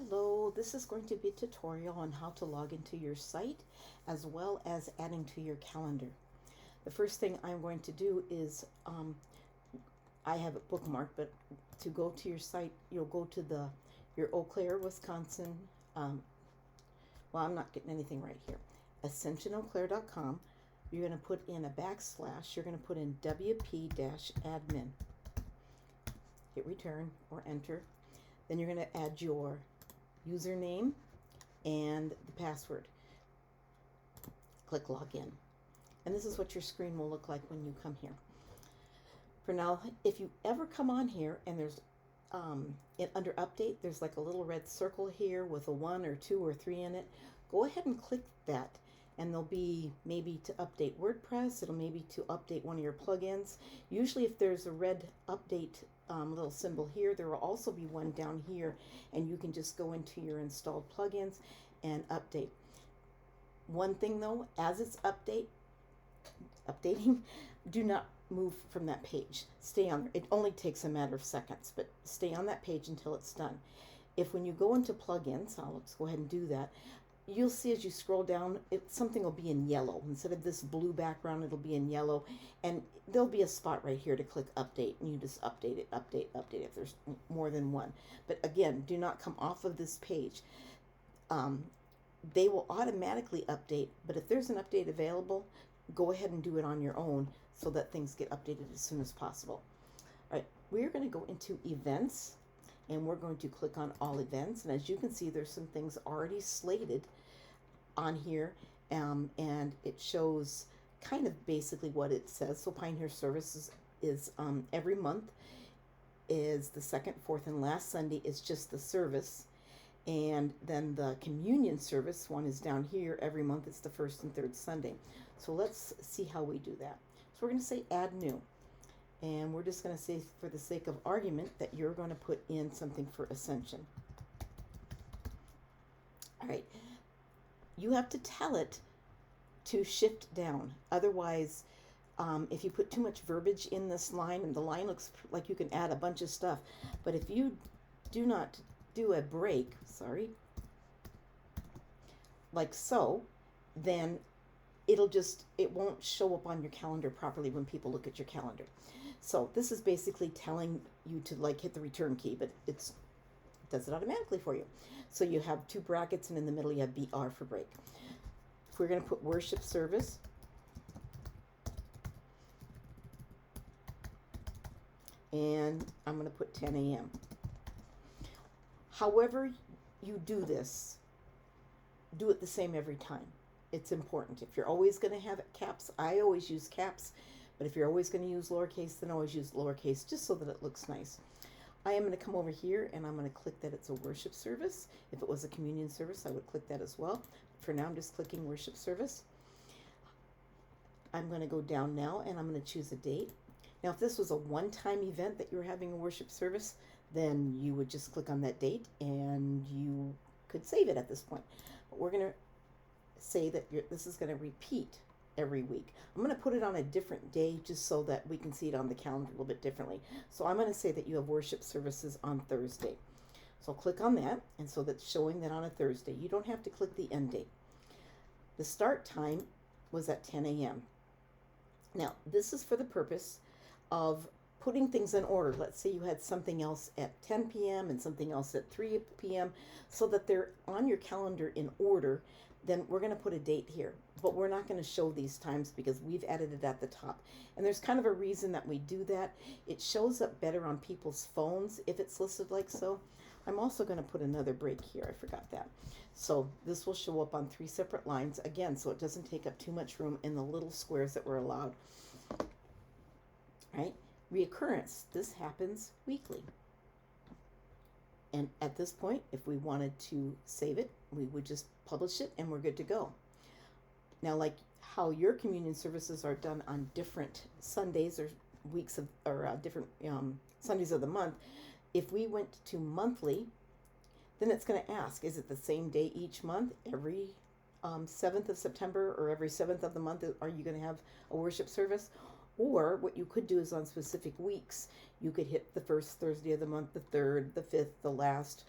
Hello, this is going to be a tutorial on how to log into your site as well as adding to your calendar. The first thing I'm going to do is, I have it bookmarked, but to go to your site, you'll go to your Eau Claire, Wisconsin, well, I'm not getting anything right here, ascensioneauclaire.com. You're going to put in a backslash, you're going to put in WP-admin. Hit return or enter. Then you're going to add your username and the password. Click login. And this is what your screen will look like when you come here. For now, if you ever come on here and there's under update, there's like a little red circle here with a 1 or 2 or 3 in it. Go ahead and click that, and there'll be maybe to update WordPress, it'll maybe to update one of your plugins. Usually if there's a red update little symbol here, there will also be one down here, and you can just go into your installed plugins and update. One thing though, as it's updating, do not move from that page. Stay on there. It only takes a matter of seconds, but stay on that page until it's done. If when you go into plugins, let's go ahead and do that, you'll see as you scroll down, something will be in yellow. Instead of this blue background, it'll be in yellow, and there'll be a spot right here to click update, and you just update it, update if there's more than one. But again, do not come off of this page. They will automatically update, but if there's an update available, go ahead and do it on your own so that things get updated as soon as possible. All right, we're going to go into events, and we're going to click on all events. And as you can see, there's some things already slated on here, and it shows kind of basically what it says. So Pioneer Services is every month is the second, fourth, and last Sunday is just the service. And then the communion service one is down here. Every month it's the first and third Sunday. So let's see how we do that. So we're going to say add new. And we're just going to say, for the sake of argument, that you're going to put in something for Ascension. All right. You have to tell it to shift down. Otherwise, if you put too much verbiage in this line, and the line looks like you can add a bunch of stuff, but if you do not do a break, like so, then it won't show up on your calendar properly when people look at your calendar. So this is basically telling you to hit the return key, but it does it automatically for you. So you have 2 brackets, and in the middle you have BR for break. If we're going to put worship service, and I'm going to put 10 a.m. However you do this, do it the same every time. It's important. If you're always going to have caps, I always use caps, but if you're always going to use lowercase, then always use lowercase, just so that it looks nice. I am going to come over here, and I'm going to click that it's a worship service. If it was a communion service, I would click that as well. For now, I'm just clicking worship service. I'm going to go down now, and I'm going to choose a date. Now, if this was a one-time event that you were having a worship service, then you would just click on that date, and you could save it at this point. But we're going to say that this is going to repeat every week. I'm going to put it on a different day just so that we can see it on the calendar a little bit differently. So I'm going to say that you have worship services on Thursday. So I'll click on that, and so that's showing that on a Thursday. You don't have to click the end date. The start time was at 10 a.m. Now, this is for the purpose of putting things in order. Let's say you had something else at 10 p.m. and something else at 3 p.m. so that they're on your calendar in order. Then we're going to put a date here, but we're not going to show these times because we've added it at the top. And there's kind of a reason that we do that. It shows up better on people's phones if it's listed like so. I'm also going to put another break here. I forgot that. So this will show up on 3 separate lines again, so it doesn't take up too much room in the little squares that we're allowed. All right? Reoccurrence. This happens weekly. And at this point, if we wanted to save it, we would just publish it and we're good to go. Now, like how your communion services are done on different Sundays or weeks of, or different Sundays of the month, if we went to monthly, then it's going to ask, is it the same day each month? Every 7th of September or every 7th of the month, are you going to have a worship service? Or what you could do is on specific weeks, you could hit the first Thursday of the month, the 3rd, the 5th, the last,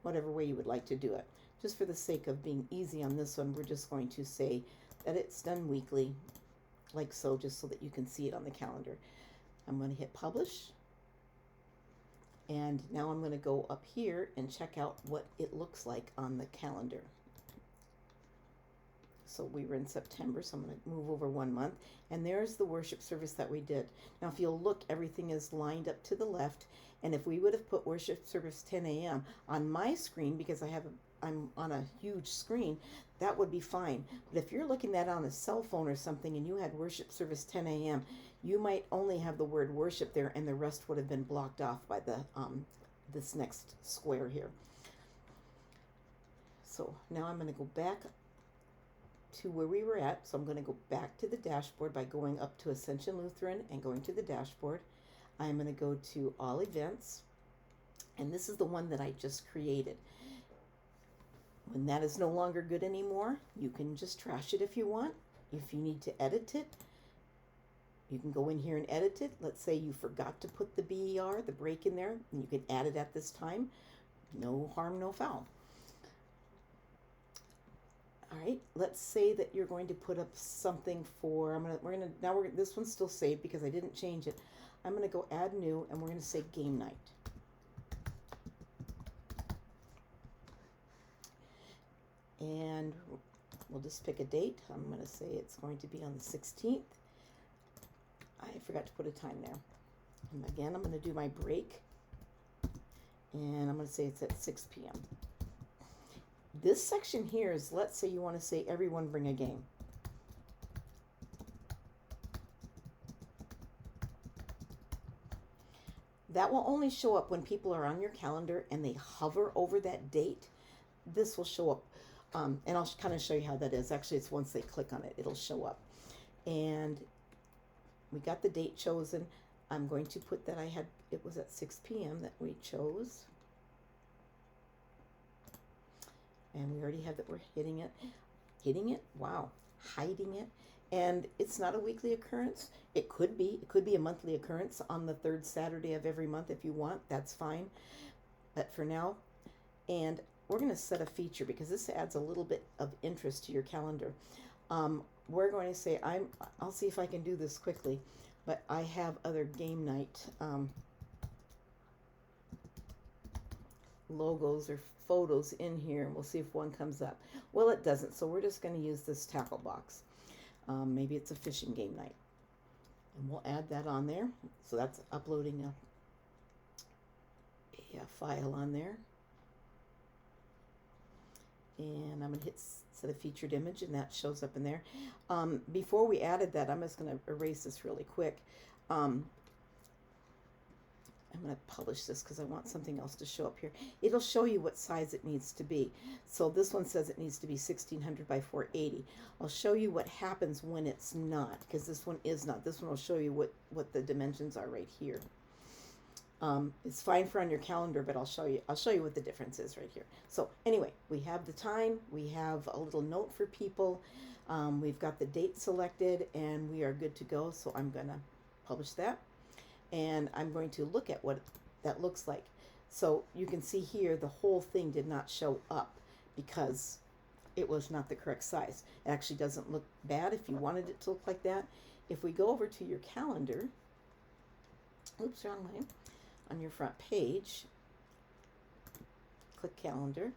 whatever way you would like to do it. Just for the sake of being easy on this one, we're just going to say that it's done weekly, like so, just so that you can see it on the calendar. I'm going to hit publish. And now I'm going to go up here and check out what it looks like on the calendar. So we were in September, so I'm going to move over 1 month. And there's the worship service that we did. Now, if you'll look, everything is lined up to the left. And if we would have put worship service 10 a.m. on my screen, because I'm on a huge screen, that would be fine. But if you're looking at it on a cell phone or something and you had worship service 10 a.m., you might only have the word worship there, and the rest would have been blocked off by the this next square here. So now I'm going to go back to where we were at. So I'm going to go back to the dashboard by going up to Ascension Lutheran and going to the dashboard. I'm going to go to all events, and this is the one that I just created. When that is no longer good anymore, you can just trash it if you want. If you need to edit it, you can go in here and edit it. Let's say you forgot to put the BER, the break, in there, and you can add it at this time. No harm, no foul. All right, let's say that you're going to put up something for, this one's still saved because I didn't change it. I'm going to go add new, and we're going to say game night. And we'll just pick a date. I'm going to say it's going to be on the 16th. I forgot to put a time there. And again, I'm going to do my break. And I'm going to say it's at 6 p.m. This section here is, let's say you want to say everyone bring a game. That will only show up when people are on your calendar and they hover over that date. This will show up. And I'll kind of show you how that is. Actually, it's once they click on it, it'll show up. And we got the date chosen. I'm going to put that it was at 6 p.m. that we chose. And we already have that we're hitting it, wow, hiding it. And it's not a weekly occurrence. It could be a monthly occurrence on the third Saturday of every month if you want, that's fine. But for now, and we're going to set a feature because this adds a little bit of interest to your calendar. We're going to say, I'll see if I can do this quickly, but I have other game night logos or photos in here, and we'll see if one comes up. Well, it doesn't, so we're just going to use this tackle box. Maybe it's a fishing game night, and we'll add that on there. So that's uploading a file on there. And I'm going to hit set a featured image, and that shows up in there. Before we added that, I'm just going to erase this really quick. I'm going to publish this because I want something else to show up here. It'll show you what size it needs to be. So this one says it needs to be 1600 by 480. I'll show you what happens when it's not, because this one is not. This one will show you what the dimensions are right here. It's fine for on your calendar, but I'll show you what the difference is right here. So anyway, we have the time, we have a little note for people, we've got the date selected, and we are good to go. So I'm going to publish that, and I'm going to look at what that looks like. So you can see here the whole thing did not show up because it was not the correct size. It actually doesn't look bad if you wanted it to look like that. If we go over to your calendar, oops, wrong way. On your front page, click calendar,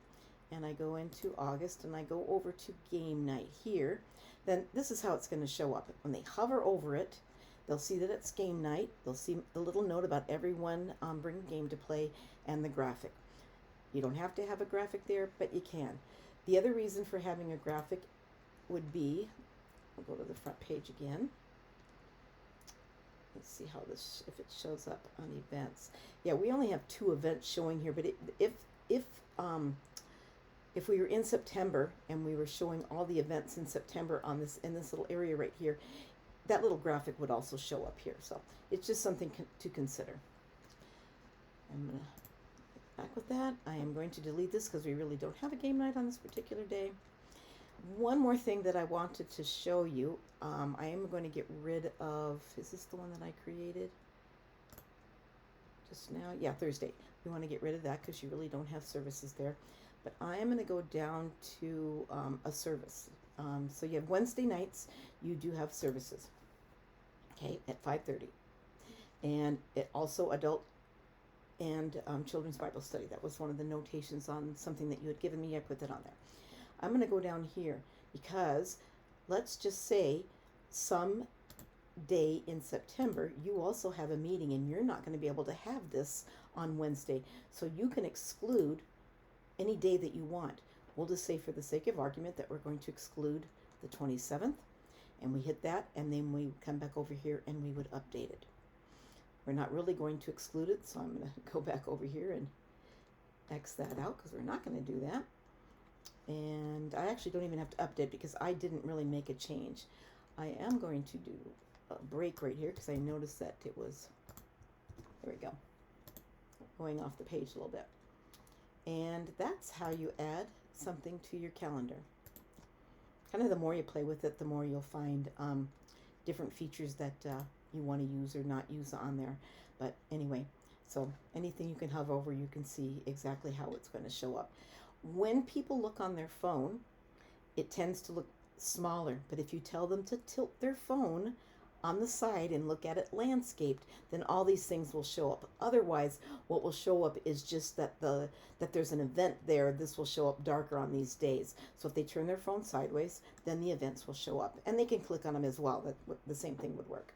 and I go into August, and I go over to game night here. Then this is how it's going to show up. When they hover over it, they'll see that it's game night. They'll see the little note about everyone bring a game to play, and the graphic. You don't have to have a graphic there, but you can. The other reason for having a graphic would be, I'll go to the front page again. Let's see how this, if it shows up on events. Yeah, we only have 2 events showing here, but if we were in September and we were showing all the events in September on this, in this little area right here, that little graphic would also show up here. So it's just something to consider. I'm going to back with that. I am going to delete this because we really don't have a game night on this particular day. One more thing that I wanted to show you, I am going to get rid of, is this the one that I created just now? Yeah, Thursday. You want to get rid of that because you really don't have services there. But I am going to go down to a service. So you have Wednesday nights, you do have services, okay, at 5:30. And it also adult and children's Bible study. That was one of the notations on something that you had given me. I put that on there. I'm going to go down here because let's just say some day in September you also have a meeting and you're not going to be able to have this on Wednesday. So you can exclude any day that you want. We'll just say for the sake of argument that we're going to exclude the 27th, and we hit that, and then we come back over here and we would update it. We're not really going to exclude it, so I'm going to go back over here and X that out because we're not going to do that. And I actually don't even have to update because I didn't really make a change. I am going to do a break right here because I noticed that it was, there we go, going off the page a little bit. And that's how you add something to your calendar. Kind of the more you play with it, the more you'll find different features that you want to use or not use on there. But anyway, so anything you can hover over, you can see exactly how it's going to show up. When people look on their phone, it tends to look smaller. But if you tell them to tilt their phone on the side and look at it landscaped, then all these things will show up. Otherwise, what will show up is just that there's an event there. This will show up darker on these days. So if they turn their phone sideways, then the events will show up. And they can click on them as well. The same thing would work.